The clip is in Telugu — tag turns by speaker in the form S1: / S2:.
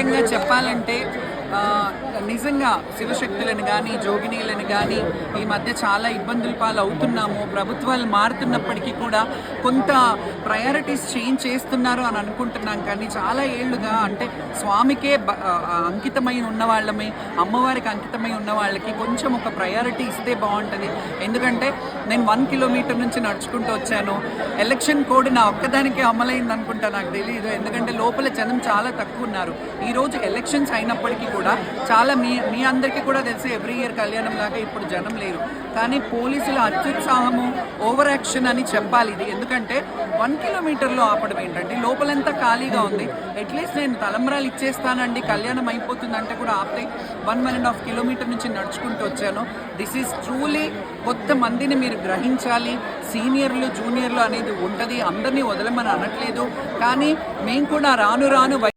S1: ముఖ్యంగా చెప్పాలంటే నిజంగా శివశక్తులను కానీ జోగినీలను కానీ ఈ మధ్య చాలా ఇబ్బందుల పాలు అవుతున్నాము. ప్రభుత్వాలు మారుతున్నప్పటికీ కూడా కొంత ప్రయారిటీస్ చేంజ్ చేస్తున్నారు అని అనుకుంటున్నాం. కానీ చాలా ఏళ్లుగా అంటే స్వామికే అంకితమై ఉన్న వాళ్ళమే, అమ్మవారికి అంకితమై ఉన్న వాళ్ళకి కొంచెం ఒక ప్రయారిటీ ఇస్తే బాగుంటుంది. ఎందుకంటే నేను 1 కిలోమీటర్ నుంచి నడుచుకుంటూ వచ్చాను. ఎలక్షన్ కోడ్ నా ఒక్కదానికే అమలైంది అనుకుంటా, నాకు తెలియదు. ఎందుకంటే లోపల జనం చాలా తక్కువ ఉన్నారు. ఈరోజు ఎలక్షన్స్ అయినప్పటికీ కూడా చాలా మీ అందరికీ కూడా తెలిసి ఎవ్రీ ఇయర్ కళ్యాణం లాగా ఇప్పుడు జనం లేరు. కానీ పోలీసుల అత్యుత్సాహము, ఓవర్ యాక్షన్ అని చెప్పాలి ఇది. ఎందుకంటే 1 కిలోమీటర్లో ఆపడం ఏంటంటే లోపలంతా ఖాళీగా ఉంది. అట్లీస్ట్ నేను తలంబ్రాలు ఇచ్చేస్తానండి కళ్యాణం అయిపోతుందంటే కూడా ఆపితే 1.5 కిలోమీటర్ నుంచి నడుచుకుంటూ వచ్చాను. దిస్ ఈజ్ ట్రూలీ కొంతమందిని మీరు గ్రహించాలి. సీనియర్లు జూనియర్లు అనేది ఉంటుంది, అందరినీ వదలమని అనట్లేదు. కానీ మేము కూడా రాను